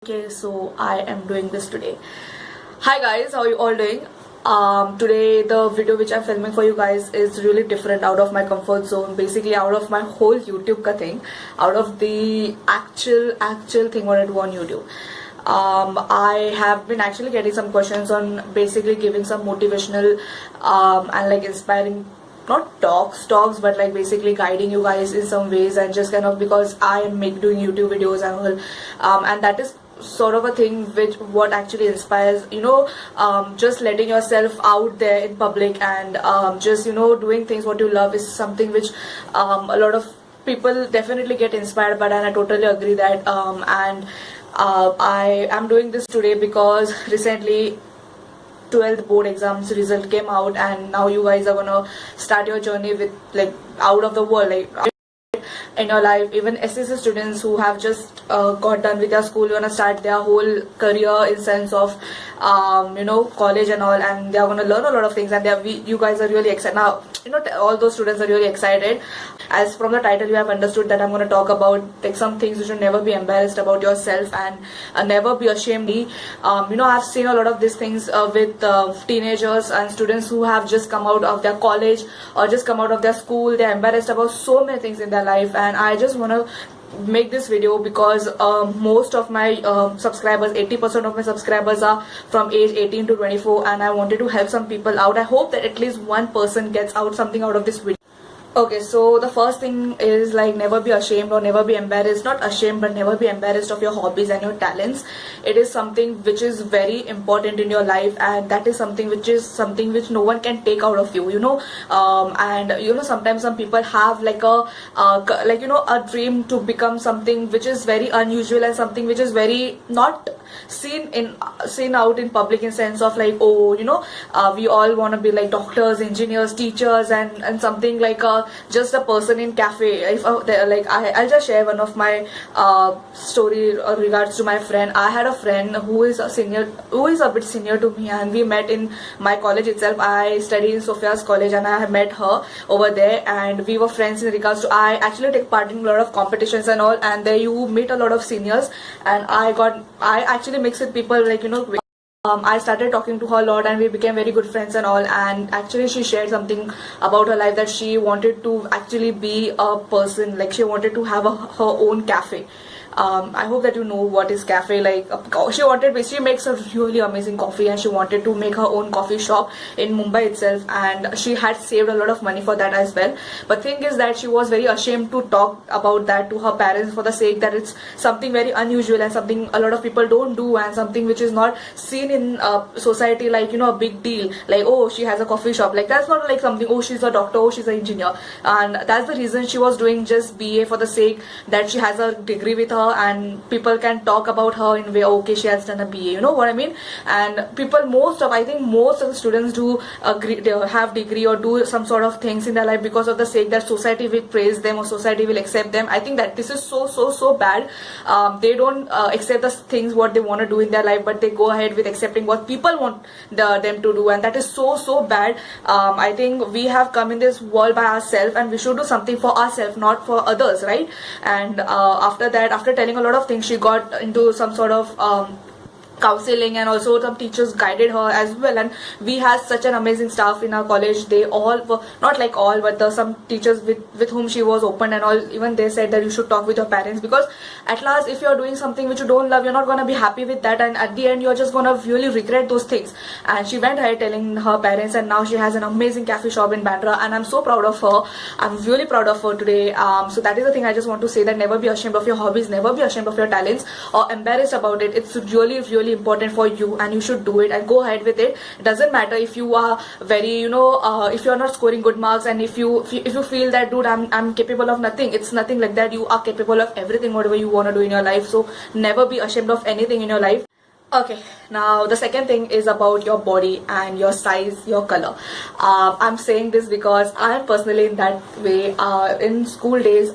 Okay, so I am doing this today. Hi guys, how are you all doing? Today the video which I'm filming for you guys is really different, out of my comfort zone, basically out of my whole YouTube ka thing, out of the actual thing what I do on YouTube. I have been actually getting some questions on basically giving some motivational and like inspiring, not talks but like basically guiding you guys in some ways, and just kind of because I am doing YouTube videos and all, and that is sort of a thing which what actually inspires, just letting yourself out there in public, and just doing things what you love is something which a lot of people definitely get inspired by, and I totally agree that and I am doing this today because recently 12th board exams result came out, and now you guys are gonna start your journey with like out of the world, like in your life. Even SSC students who have just got done with their school, gonna start their whole career in sense of college and all, and they are gonna learn a lot of things, and you guys are really excited now. All those students are really excited. As from the title you have understood that I'm going to talk about like some things you should never be embarrassed about yourself, and never be ashamed. I've seen a lot of these things with teenagers and students who have just come out of their college or just come out of their school. They're embarrassed about so many things in their life, and I just want to make this video because most of my subscribers, 80% of my subscribers are from age 18 to 24, and I wanted to help some people out. I hope that at least one person gets out something out of this video. Okay, so the first thing is like never be ashamed or never be embarrassed. Not ashamed, but never be embarrassed of your hobbies and your talents. It is something which is very important in your life, and that is something which no one can take out of you. Sometimes some people have like a dream to become something which is very unusual and something which is very not seen out in public, in sense of like, we all want to be like doctors, engineers, teachers, and something like just a person in cafe. I'll just share one of my story regards to my friend. I had a friend who is a bit senior to me, and we met in my college itself. I studied in Sophia's college, and I met her over there, and we were friends in regards to, I actually take part in a lot of competitions and all, and there you meet a lot of seniors, and I actually mix with people like I started talking to her a lot, and we became very good friends and all. And actually she shared something about her life, that she wanted to actually be a person, like she wanted to have her own cafe. I hope that you know what is cafe. Like she makes a really amazing coffee, and she wanted to make her own coffee shop in Mumbai itself, and she had saved a lot of money for that as well. But thing is that she was very ashamed to talk about that to her parents, for the sake that it's something very unusual and something a lot of people don't do, and something which is not seen in society like a big deal, like, oh, she has a coffee shop. Like that's not like something, oh, she's a doctor, oh, she's an engineer. And that's the reason she was doing just BA, for the sake that she has a degree with her, and people can talk about her in way, okay, she has done a BA, you know what I mean. And I think most of the students do agree, they have degree or do some sort of things in their life because of the sake that society will praise them or society will accept them. I think that this is so bad. They don't accept the things what they want to do in their life, but they go ahead with accepting what people want them to do, and that is so bad. I think we have come in this world by ourselves, and we should do something for ourselves, not for others, right? And after that, after telling a lot of things, she got into some sort of counseling, and also some teachers guided her as well. And we had such an amazing staff in our college. They all were, not like all, but some teachers with whom she was open and all, even they said that you should talk with your parents, because at last if you're doing something which you don't love, you're not going to be happy with that, and at the end you're just going to really regret those things. And she went ahead telling her parents, and now she has an amazing cafe shop in Bandra, and I'm so proud of her. I'm really proud of her today. So that is the thing I just want to say, that never be ashamed of your hobbies, never be ashamed of your talents or embarrassed about it. It's really important for you, and you should do it and go ahead with it. It doesn't matter if you are very if you're not scoring good marks, and if you feel that, dude, I'm capable of nothing. It's nothing like that. You are capable of everything, whatever you want to do in your life. So never be ashamed of anything in your life. Okay, now the second thing is about your body and your size, your color. I'm saying this because I'm personally in that way. In school days,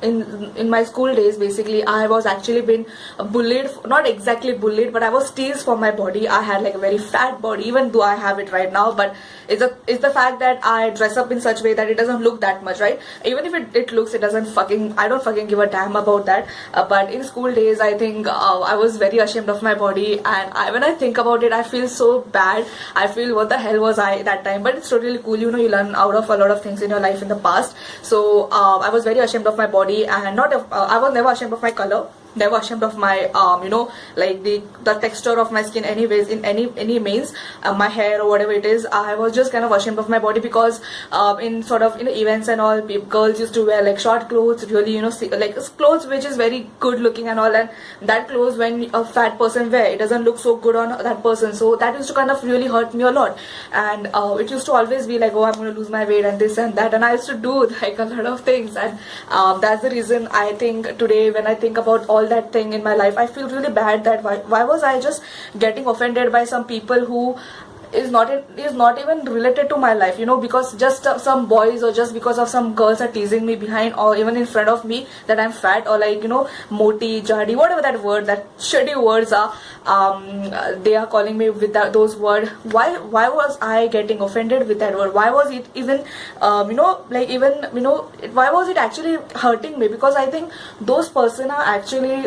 in my school days, basically, I was actually been bullied. Not exactly bullied, but I was teased for my body. I had like a very fat body, even though I have it right now. But it's the fact that I dress up in such way that it doesn't look that much, right? Even if it looks, it doesn't fucking. I don't fucking give a damn about that. But in school days, I think I was very ashamed of my body, and when I think about it, I feel so bad. I feel, what the hell was I that time? But it's totally cool, you know. You learn out of a lot of things in your life in the past. So I was very ashamed of my body, and not I was never ashamed of my color, never ashamed of my like the texture of my skin, anyways, in any means, my hair or whatever it is. I was just kind of ashamed of my body because in sort of, you know, events and all, girls used to wear like short clothes, really, you know, like clothes which is very good looking and all, and that clothes, when a fat person wear, it doesn't look so good on that person. So that used to kind of really hurt me a lot, and it used to always be like, oh, I'm going to lose my weight and this and that, and I used to do like a lot of things. And that's the reason I think today, when I think about all that thing in my life, I feel really bad that why was I just getting offended by some people who is not even related to my life, you know, because just some boys, or just because of some girls are teasing me behind or even in front of me that I'm fat, or like, you know, moti, jadi, whatever that word, that shitty words are, they are calling me with those words. Why was I getting offended with that word? Why was it even you know, like, even, you know, why was it actually hurting me? Because I think those person are actually,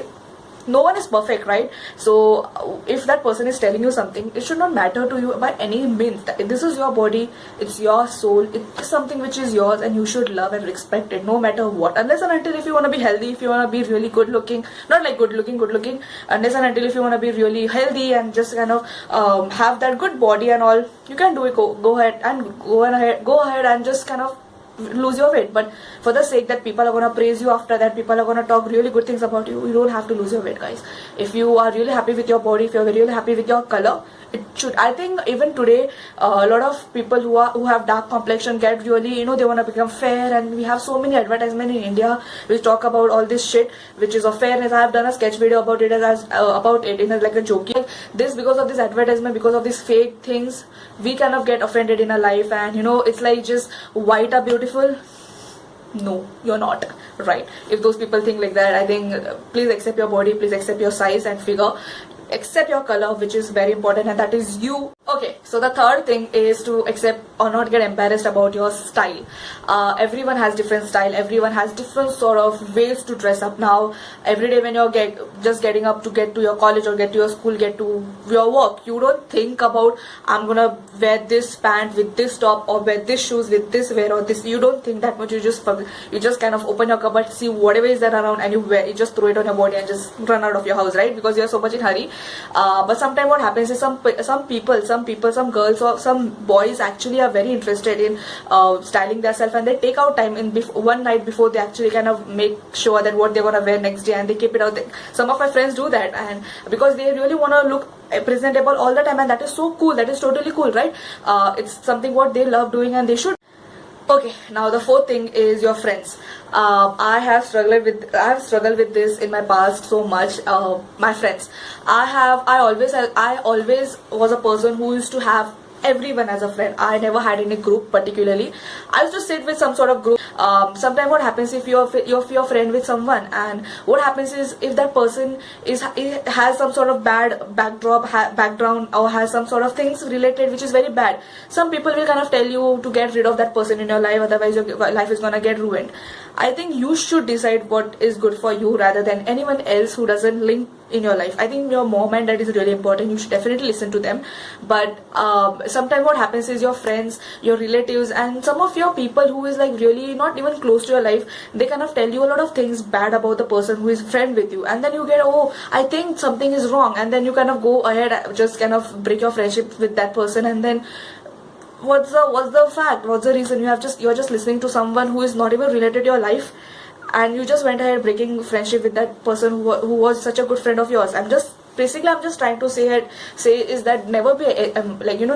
no one is perfect, right? So if that person is telling you something, it should not matter to you by any means. This is your body, it's your soul, it's something which is yours, and you should love and respect it no matter what, unless and until if you want to be healthy, if you want to be really good looking, not like good looking, unless and until if you want to be really healthy and just kind of have that good body and all, you can do it. Go ahead and just kind of lose your weight. But for the sake that people are going to praise you, after that people are going to talk really good things about you, you don't have to lose your weight, guys. If you are really happy with your body, if you're really happy with your color, it should. I think even today, a lot of people who have dark complexion get really, you know, they want to become fair, and we have so many advertisements in India which talk about all this shit which is of fairness. I have done a sketch video about it about it in like a joke. This, because of this advertisement, because of these fake things, we kind of get offended in our life, and you know, it's like just white are beautiful. No, you're not, right? If those people think like that, I think please accept your body, please accept your size and figure, accept your color, which is very important, and that is you. Okay, so the third thing is to accept or not get embarrassed about your style. Everyone has different style, everyone has different sort of ways to dress up. Now every day when you're just getting up to get to your college or get to your school, get to your work, you don't think about, I'm gonna wear this pant with this top, or wear this shoes with this wear, or this. You don't think that much. You just kind of open your cupboard, see whatever is there around, and you just throw it on your body and just run out of your house, right? Because you're so much in hurry. But sometimes what happens is some girls or some boys actually are very interested in styling themselves, and they take out time in one night before they actually kind of make sure that what they're gonna wear next day, and they keep it out there. Some of my friends do that, and because they really want to look presentable all the time, and that is so cool, that is totally cool, right? It's something what they love doing, and they should. Okay, now the fourth thing is your friends. I have struggled with this in my past so much. My friends, I always was a person who used to have everyone as a friend. I never had any group particularly. I used to sit with some sort of group. Sometimes what happens, if you're friend with someone, and what happens is, if that person has some sort of bad background, or has some sort of things related which is very bad, some people will kind of tell you to get rid of that person in your life, otherwise your life is gonna get ruined. I think you should decide what is good for you rather than anyone else who doesn't link in your life. I think your mom and dad is really important. You should definitely listen to them. But sometimes what happens is, your friends, your relatives, and some of your people who is like really not even close to your life, they kind of tell you a lot of things bad about the person who is friend with you, and then you get, oh, I think something is wrong, and then you kind of go ahead, just kind of break your friendship with that person, and then what's the fact, what's the reason? You're just listening to someone who is not even related to your life, and you just went ahead breaking friendship with that person who was such a good friend of yours. I'm just basically I'm just trying to say is that never be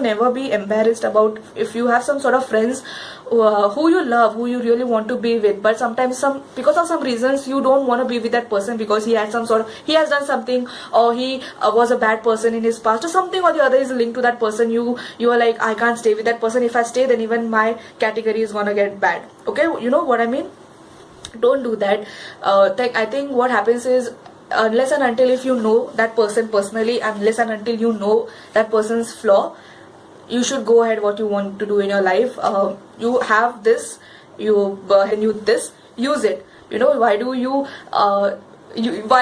never be embarrassed about if you have some sort of friends who you love, who you really want to be with, but sometimes because of some reasons you don't want to be with that person because he has done something, or he was a bad person in his past, or something or the other is linked to that person. You are like, I can't stay with that person. If I stay, then even my category is gonna get bad. Okay, you know what I mean? Don't do that. I think what happens is, unless and until if you know that person personally, unless and until you know that person's flaw, you should go ahead what you want to do in your life. You have this, you go ahead and use it. You know, why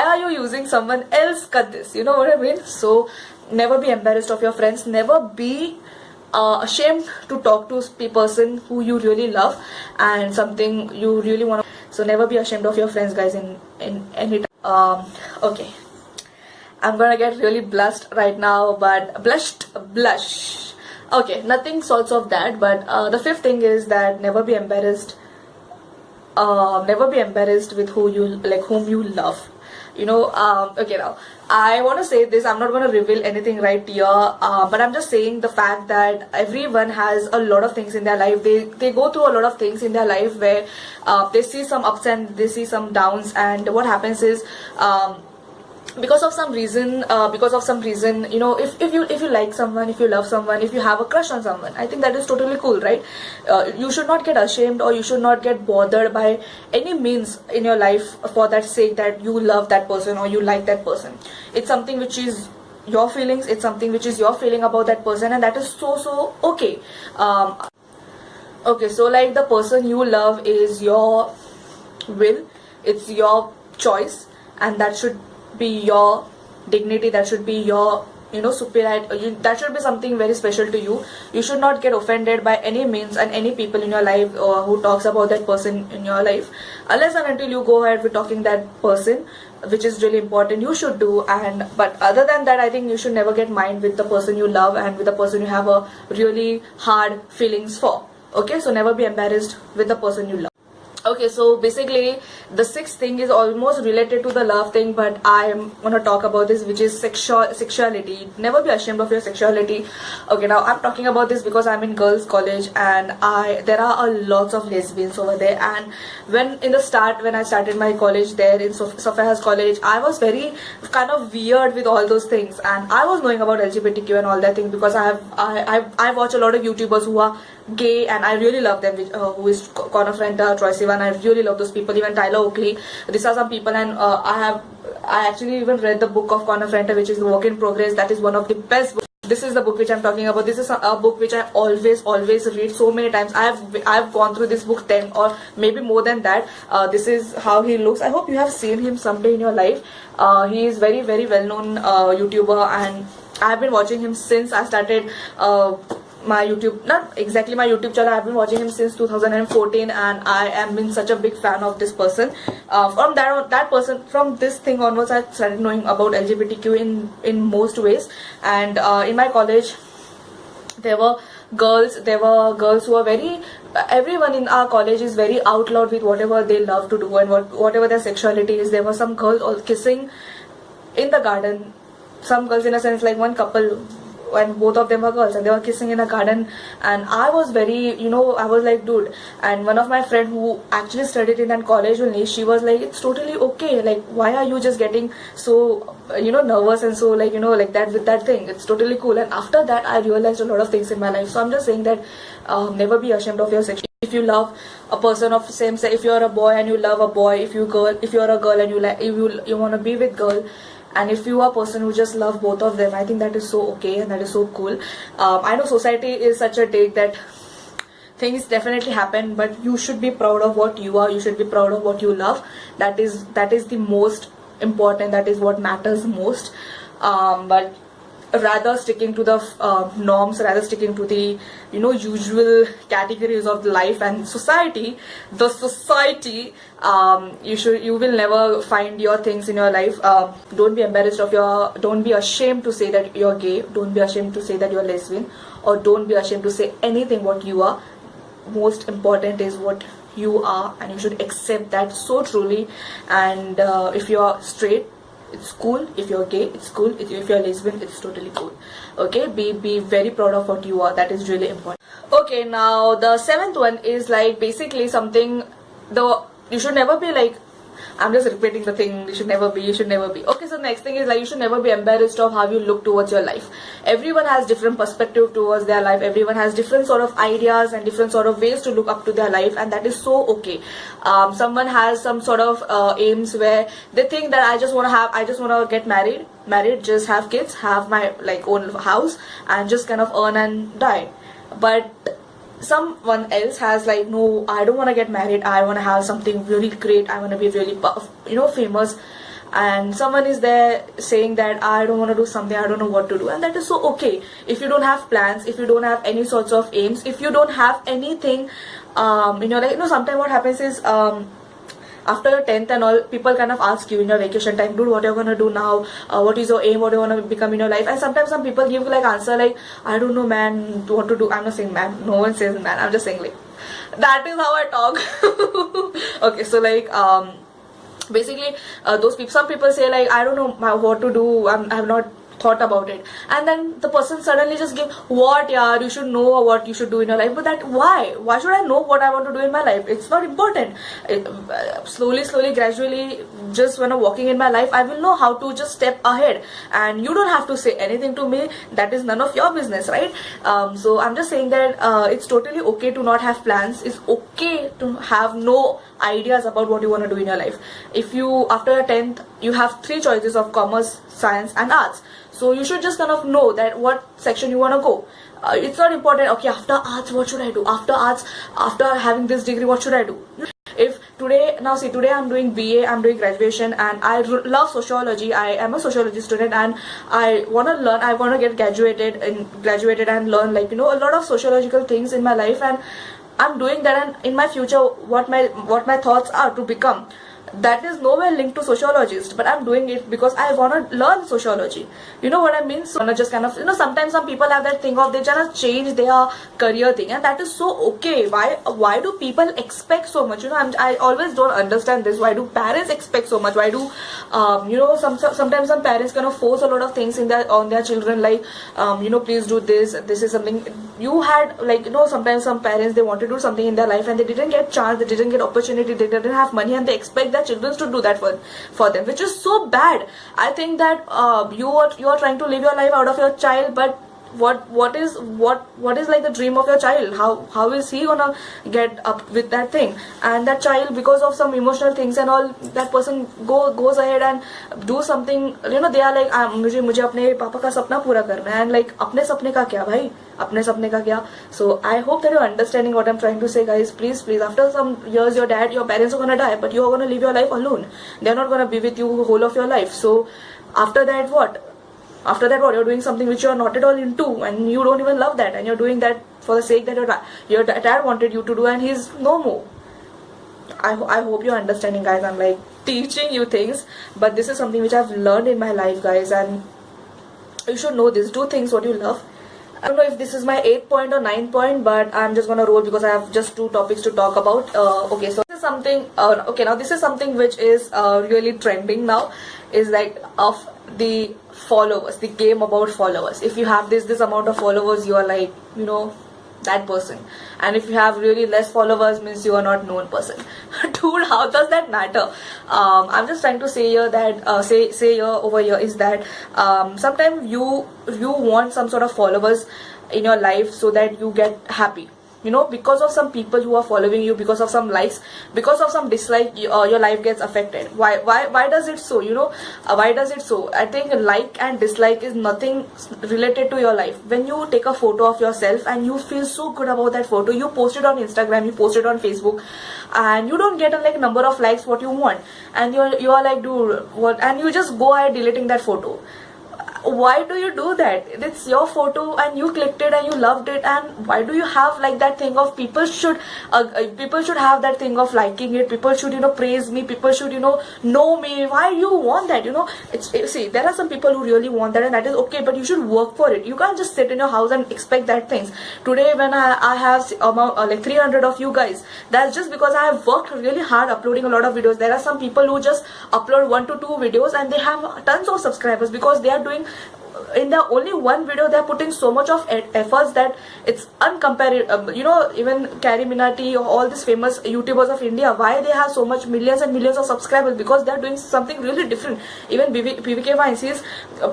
are you using someone else? Cut this, you know what I mean? So never be embarrassed of your friends, never be ashamed to talk to a person who you really love and something you really want to. So never be ashamed of your friends, guys, in any time. Okay, I'm gonna get really blushed right now, but blush. Okay, nothing sorts of that, but the fifth thing is that never be embarrassed with whom you love. You know, okay, now I want to say this, I'm not going to reveal anything right here, but I'm just saying the fact that everyone has a lot of things in their life. They go through a lot of things in their life where they see some ups and they see some downs, and what happens is, because of some reason, you know, if you like someone, if you love someone, if you have a crush on someone, I think that is totally cool, right? You should not get ashamed, or you should not get bothered by any means in your life for that sake that you love that person or you like that person. It's something which is your feelings, it's something which is your feeling about that person, and that is so okay. Okay, so like, the person you love is your will, it's your choice, and that should be your dignity, that should be your, you know, superiority, that should be something very special to you. You should not get offended by any means and any people in your life who talks about that person in your life, unless and until you go ahead with talking that person, which is really important, you should do. And but other than that, I think you should never get mind with the person you love and with the person you have a really hard feelings for. Okay, so never be embarrassed with the person you love. Okay, so basically the sixth thing is almost related to the love thing, but I am gonna talk about this, which is sexuality. Never be ashamed of your sexuality. Okay, now I'm talking about this because I'm in girls' college, and there are a lots of lesbians over there. And when I started my college there in Sophia's college, I was very kind of weird with all those things, and I was knowing about LGBTQ and all that thing because I watch a lot of YouTubers who are gay, and I really love them, who is Connor Frenta, Troye Sivan. I really love those people, even Tyler Oakley. These are some people, and I actually even read the book of Connor Frenta, which is The Work in Progress. That is one of the best books. This is the book which I'm talking about. This is a book which I always read so many times. I've gone through this book 10 or maybe more than that. This is how he looks. I hope you have seen him someday in your life. He is very well known YouTuber, and I've been watching him since I started my YouTube, not exactly my YouTube channel. I've been watching him since 2014, and I am been such a big fan of this person. From this thing onwards, I started knowing about LGBTQ in most ways. And in my college, there were girls who are very, everyone in our college is very out loud with whatever they love to do and whatever their sexuality is. There were some girls all kissing in the garden, some girls in a sense, like one couple, and both of them were girls, and they were kissing in a garden. And I was very, you know, I was like, dude. And one of my friend who actually studied in that college only, she was like, it's totally okay, like, why are you just getting so, you know, nervous and so, like, you know, like that with that thing, it's totally cool. And after that, I realized a lot of things in my life. So I'm just saying that never be ashamed of your sex. If you love a person of same sex, if you're a boy and you love a boy, if you're a girl and you want to be with girl, and if you are a person who just love both of them, I think that is so okay and that is so cool. I know society is such a take that things definitely happen, but you should be proud of what you are. You should be proud of what you love. That is the most important. That is what matters most. But rather sticking to the norms, rather sticking to the, you know, usual categories of life and society, you will never find your things in your life. Don't be embarrassed of don't be ashamed to say that you're gay, don't be ashamed to say that you're lesbian, or don't be ashamed to say anything what you are. Most important is what you are, and you should accept that so truly. And if you're straight, it's cool. If you're gay, it's cool. If you're lesbian, it's totally cool. Okay, be very proud of what you are. That is really important. Okay, now the seventh one is like basically something, you should never be like, I'm just repeating the thing, you should never be. Okay, so next thing is like, you should never be embarrassed of how you look towards your life. Everyone has different perspective towards their life. Everyone has different sort of ideas and different sort of ways to look up to their life, and that is so okay. Someone has some sort of aims where they think that I just want to get married, just have kids, have my like own house, and just kind of earn and die. But someone else has like, no, I don't want to get married, I want to have something really great, I want to be really famous. And someone is there saying that I don't want to do something, I don't know what to do, and that is so okay. If you don't have plans, if you don't have any sorts of aims, if you don't have anything in your life, sometimes what happens is after your 10th and all, people kind of ask you in your vacation time, dude, what are you gonna do now? What is your aim? What do you wanna become in your life? And sometimes some people give like answer like, I don't know, man, what to do. I'm not saying man. No one says man. I'm just saying like, that is how I talk. Okay, so like basically some people say like, I don't know what to do. I have not thought about it, and then the person suddenly just give, what, yeah, you should know what you should do in your life. But that, why should I know what I want to do in my life? It's not important. Slowly, gradually, just when I'm walking in my life, I will know how to just step ahead, and you don't have to say anything to me. That is none of your business, right? So I'm just saying that it's totally okay to not have plans. It's okay to have no ideas about what you want to do in your life. If you, after your 10th, you have 3 choices of commerce, science and arts. So you should just kind of know that what section you want to go. It's not important, okay, after arts, what should I do? After arts, after having this degree, what should I do? If today I'm doing BA, I'm doing graduation, and I love sociology. I am a sociology student, and I want to learn, I want to get graduated and learn like, a lot of sociological things in my life, and I'm doing that. And in my future, what my thoughts are to become, that is nowhere linked to sociologist, but I'm doing it because I want to learn sociology. You know what I mean? So just kind of, sometimes some people have that thing of they just change their career thing, and that is so okay. Why do people expect so much? I always don't understand this. Why do parents expect so much? Why do sometimes some parents kind of force a lot of things on their children, like please do this. This is something you had, like, sometimes some parents, they want to do something in their life and they didn't get chance, they didn't get opportunity, they didn't have money, and they expect that children to do that for them, which is so bad. I think that you are trying to live your life out of your child, but what is like the dream of your child? How is he gonna get up with that thing? And that child, because of some emotional things and all, that person goes ahead and do something, they are like, मुझे अपने पापा का सपना पूरा करना है, and like, अपने सपने का क्या भाई, अपने सपने का क्या? So I hope that you're understanding what I'm trying to say, guys. Please, after some years, your parents are gonna die, but you're gonna live your life alone. They're not gonna be with you the whole of your life. So after that, what? You're doing something which you're not at all into, and you don't even love that, and you're doing that for the sake that your dad wanted you to do, and he's no more. I hope you're understanding, guys. I'm like teaching you things, but this is something which I've learned in my life, guys, and you should know this. Do things what you love. I don't know if this is my 8th point or 9th point, but I'm just gonna roll because I have just 2 topics to talk about. Okay, so this is something. Now this is something which is really trending now. Is like of the followers, the game about followers. If you have this amount of followers, you are like, that person, and if you have really less followers, means you are not known person. Dude, how does that matter? I'm just trying to say here that say here over here is that sometimes you want some sort of followers in your life so that you get happy. Because of some people who are following you, because of some likes, because of some dislike, your life gets affected. Why does it so? Why does it so? I think like and dislike is nothing related to your life. When you take a photo of yourself and you feel so good about that photo, you post it on Instagram, you post it on Facebook, and you don't get a like number of likes what you want, and you are like, dude, what? And you just go ahead deleting that photo. why do you do that? It's your photo and you clicked it and you loved it, and why do you have like that thing of people should have that thing of liking it, people should praise me, people should know me? Why you want that? See, there are some people who really want that, and that is okay, but you should work for it. You can't just sit in your house and expect that things. Today when I have like 300 of you guys, that's just because I have worked really hard uploading a lot of videos. There are some people who just upload 1 to 2 videos and they have tons of subscribers because they are doing in the only one video they are putting so much of efforts that it's uncomparable. Even Carrie Minati or all these famous YouTubers of India, why they have so much millions and millions of subscribers? Because they are doing something really different. Even PVK Vines, he is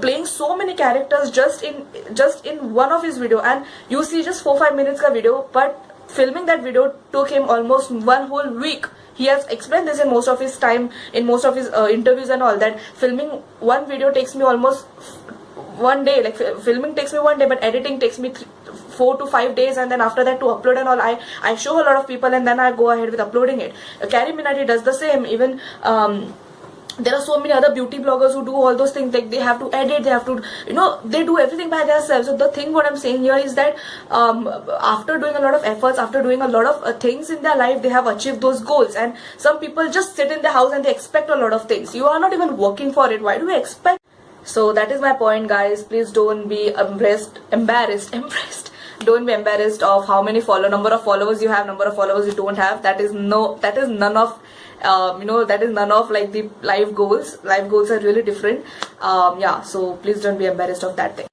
playing so many characters just in one of his video, and you see just 4-5 minutes ka video, but filming that video took him almost 1 whole week. He has explained this in most of his time, in most of his interviews and all, that filming one video takes me almost 1 day. Like filming takes me 1 day, but editing takes me 4 to 5 days, and then after that to upload and all, I show a lot of people and then I go ahead with uploading it. Carrie Minati does the same. Even there are so many other beauty bloggers who do all those things. Like they have to edit, they have to, they do everything by themselves. So the thing what I'm saying here is that after doing a lot of efforts, after doing a lot of things in their life, they have achieved those goals. And some people just sit in the house and they expect a lot of things. You are not even working for it. Why do you expect? So that is my point, guys. Please don't be embarrassed. Don't be embarrassed of how many number of followers you have, number of followers you don't have. That is none of that is none of like the life goals. Life goals are really different. Yeah, so please don't be embarrassed of that thing.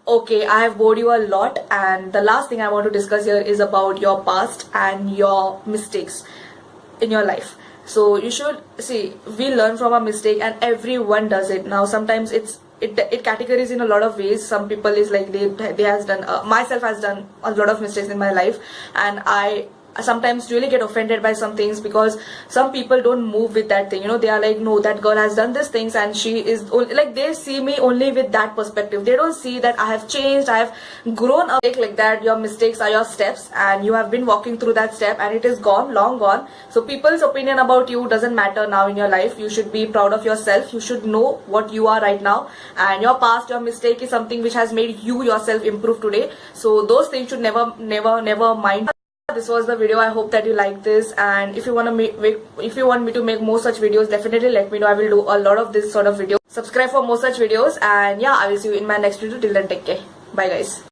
Okay, I have bored you a lot, and the last thing I want to discuss here is about your past and your mistakes in your life. So you should see, we learn from a mistake, and everyone does it. Now sometimes it categories in a lot of ways. Some people is like they has done myself has done a lot of mistakes in my life, and I sometimes really get offended by some things because some people don't move with that thing. They are like, no, that girl has done these things and she is only, like, they see me only with that perspective. They don't see that I have changed, I have grown up. Like that, your mistakes are your steps, and you have been walking through that step and it is gone, long gone. So people's opinion about you doesn't matter now in your life. You should be proud of yourself. You should know what you are right now, and your past, your mistake is something which has made you yourself improve today. So those things should never mind. This was the video. I hope that you like this, and if you want me to make more such videos, definitely let me know. I will do a lot of this sort of videos. Subscribe for more such videos, and yeah, I will see you in my next video. Till then, take care. Bye guys.